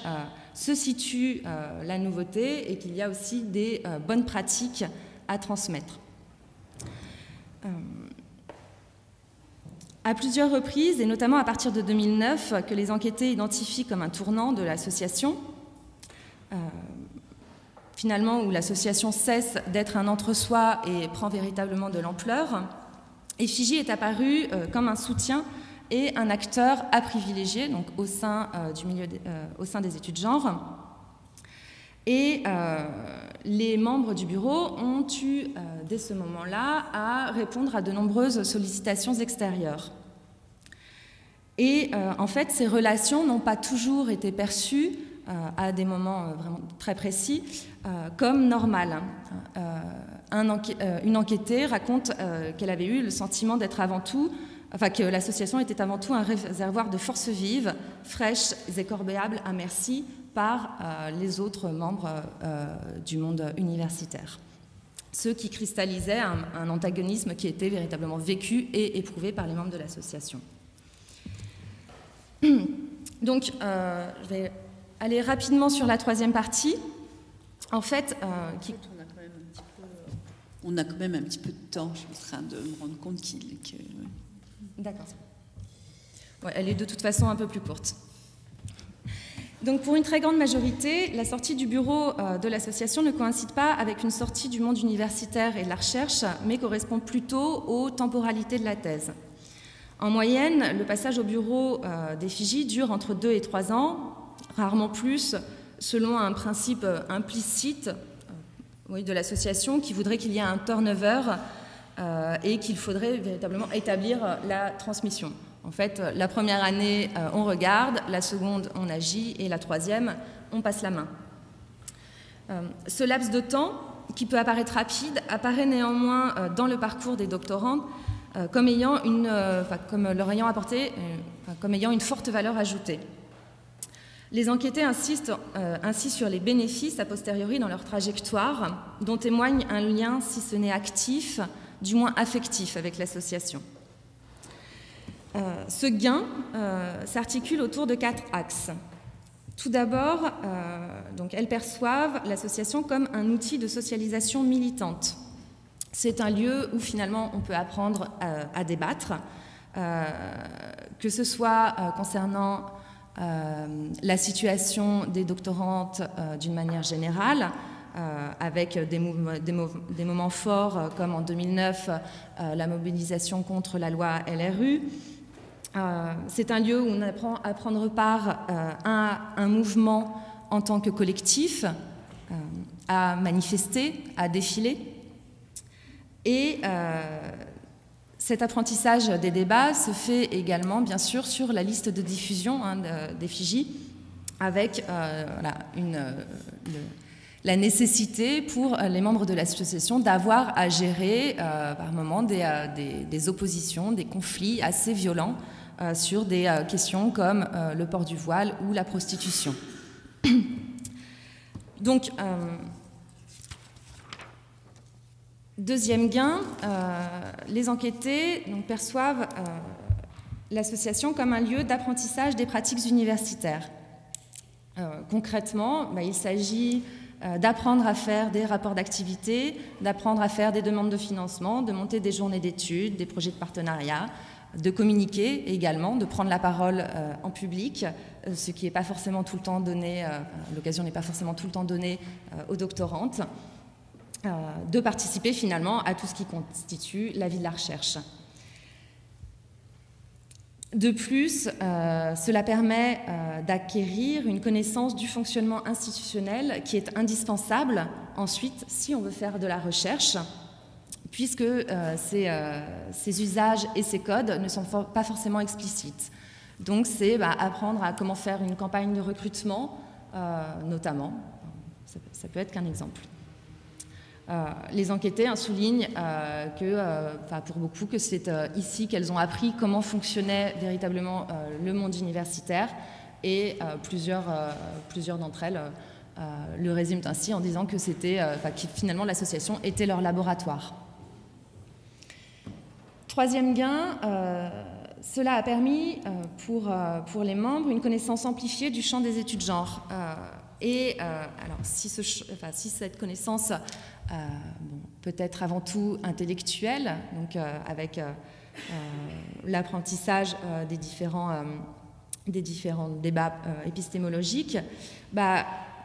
se situe la nouveauté et qu'il y a aussi des bonnes pratiques à transmettre. À plusieurs reprises, et notamment à partir de 2009, que les enquêtés identifient comme un tournant de l'association, finalement où l'association cesse d'être un entre-soi et prend véritablement de l'ampleur, Effigie est apparue comme un soutien et un acteur à privilégier donc au sein au sein des études genre. Et les membres du bureau ont eu, dès ce moment-là, à répondre à de nombreuses sollicitations extérieures. Et en fait, ces relations n'ont pas toujours été perçues, à des moments vraiment très précis, comme normales. Une enquêtée raconte qu'elle avait eu le sentiment d'être avant tout, que l'association était avant tout un réservoir de forces vives, fraîches et corvéables à merci par les autres membres du monde universitaire. Ceux qui cristallisaient un antagonisme qui était véritablement vécu et éprouvé par les membres de l'association. Donc, je vais aller rapidement sur la troisième partie. En fait, on a quand même un petit peu de temps. Je suis en train de me rendre compte que... D'accord. Ouais, elle est de toute façon un peu plus courte. Donc, pour une très grande majorité, la sortie du bureau de l'association ne coïncide pas avec une sortie du monde universitaire et de la recherche, mais correspond plutôt aux temporalités de la thèse. En moyenne, le passage au bureau d'Effigie dure entre 2 et 3 ans, rarement plus, selon un principe implicite de l'association qui voudrait qu'il y ait un turnover et qu'il faudrait véritablement établir la transmission. En fait, la première année, on regarde, la seconde, on agit, et la troisième, on passe la main. Ce laps de temps, qui peut apparaître rapide, apparaît néanmoins dans le parcours des doctorantes comme ayant une forte valeur ajoutée. Les enquêtés insistent ainsi sur les bénéfices a posteriori dans leur trajectoire, dont témoigne un lien, si ce n'est actif, du moins affectif avec l'association. Ce gain s'articule autour de 4 axes. Tout d'abord, donc elles perçoivent l'association comme un outil de socialisation militante. C'est un lieu où finalement on peut apprendre à débattre, que ce soit concernant la situation des doctorantes d'une manière générale, avec des moments forts comme en 2009 la mobilisation contre la loi LRU. C'est un lieu où on apprend à prendre part à un mouvement en tant que collectif, à manifester, à défiler. Et cet apprentissage des débats se fait également, bien sûr, sur la liste de diffusion d'effigies, avec la nécessité pour les membres de l'association d'avoir à gérer par moments des oppositions, des conflits assez violents sur des questions comme le port du voile ou la prostitution. Donc, deuxième gain, les enquêtés perçoivent l'association comme un lieu d'apprentissage des pratiques universitaires. Concrètement, il s'agit d'apprendre à faire des rapports d'activité, d'apprendre à faire des demandes de financement, de monter des journées d'études, des projets de partenariat, de communiquer également, de prendre la parole en public, ce qui n'est pas forcément tout le temps donné, l'occasion n'est pas forcément tout le temps donnée aux doctorantes, de participer finalement à tout ce qui constitue la vie de la recherche. De plus, cela permet d'acquérir une connaissance du fonctionnement institutionnel qui est indispensable ensuite si on veut faire de la recherche, puisque ces usages et ces codes ne sont pas forcément explicites. Donc c'est apprendre à comment faire une campagne de recrutement, notamment. Ça peut être qu'un exemple. Les enquêtés soulignent pour beaucoup que c'est ici qu'elles ont appris comment fonctionnait véritablement le monde universitaire, et plusieurs d'entre elles le résument ainsi en disant que finalement l'association était leur laboratoire. Troisième gain, cela a permis pour les membres une connaissance amplifiée du champ des études genre. Alors, si cette connaissance peut être avant tout intellectuelle, donc avec l'apprentissage des différents débats épistémologiques,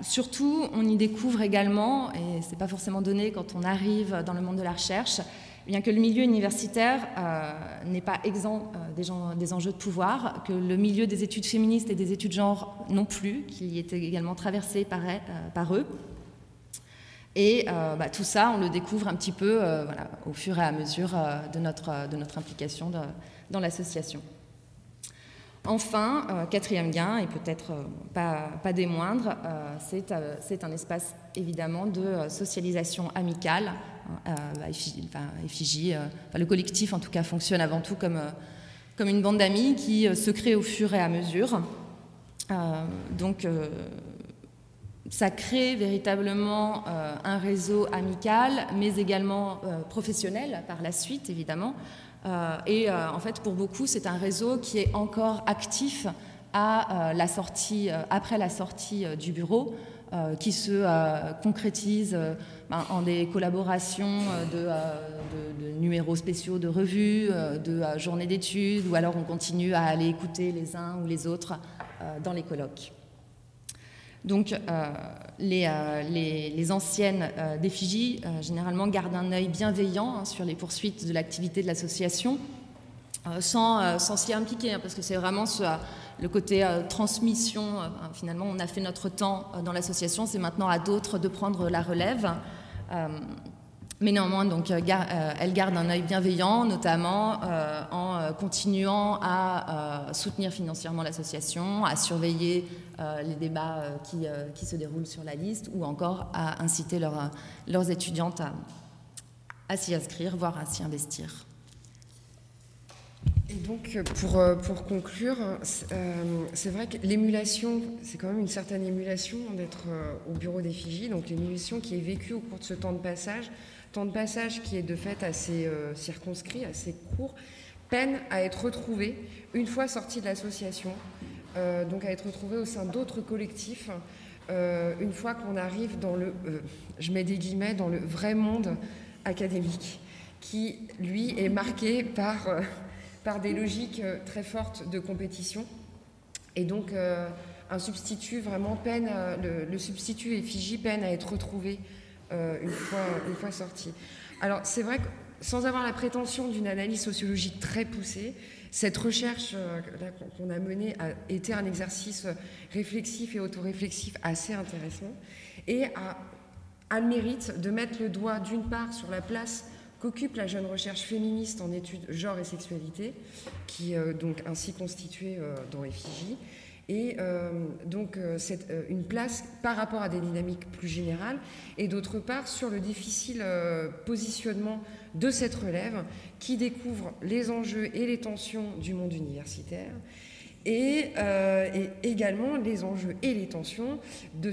surtout on y découvre également, et c'est pas forcément donné quand on arrive dans le monde de la recherche, bien que le milieu universitaire n'est pas exempt des enjeux de pouvoir, que le milieu des études féministes et des études genre non plus, qui est également traversé par eux. Et tout ça, on le découvre un petit peu au fur et à mesure de notre implication dans l'association. Enfin, quatrième gain, et peut-être pas des moindres, c'est un espace évidemment de socialisation amicale. Effigie, le collectif en tout cas fonctionne avant tout comme une bande d'amis qui se crée au fur et à mesure. Donc ça crée véritablement un réseau amical, mais également professionnel par la suite évidemment. En fait, pour beaucoup, c'est un réseau qui est encore actif après la sortie du bureau, qui se concrétise en des collaborations de numéros spéciaux de revues, de journées d'études, ou alors on continue à aller écouter les uns ou les autres dans les colloques. Donc les anciennes d'effigie généralement gardent un œil bienveillant sur les poursuites de l'activité de l'association, sans s'y impliquer, parce que c'est vraiment le côté transmission. Finalement, on a fait notre temps dans l'association, c'est maintenant à d'autres de prendre la relève. Mais néanmoins, donc, elle garde un œil bienveillant, notamment en continuant à soutenir financièrement l'association, à surveiller les débats qui se déroulent sur la liste, ou encore à inciter leurs étudiantes à s'y inscrire, voire à s'y investir. Et donc, pour conclure, c'est vrai que l'émulation, c'est quand même une certaine émulation d'être au bureau d'effigie, donc l'émulation qui est vécue au cours de ce temps de passage qui est de fait assez circonscrit, assez court, peine à être retrouvée une fois sortie de l'association, donc à être retrouvée au sein d'autres collectifs, une fois qu'on arrive dans le, je mets des guillemets, dans le vrai monde académique, qui, lui, est marqué par des logiques très fortes de compétition. Et donc, un substitut vraiment peine, le substitut effigie peine à être retrouvé une fois sorti. Alors, c'est vrai que sans avoir la prétention d'une analyse sociologique très poussée, cette recherche qu'on a menée a été un exercice réflexif et autoréflexif assez intéressant et a le mérite de mettre le doigt d'une part sur la place qu'occupe la jeune recherche féministe en études genre et sexualité, qui est donc ainsi constituée dans Effigie, et donc c'est une place par rapport à des dynamiques plus générales, et d'autre part sur le difficile positionnement de cette relève qui découvre les enjeux et les tensions du monde universitaire, et également les enjeux et les tensions de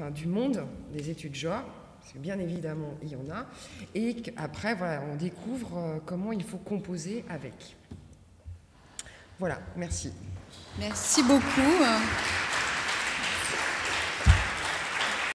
du monde des études genre, parce que bien évidemment il y en a, et qu'après voilà, on découvre comment il faut composer avec. Voilà, merci. Merci beaucoup.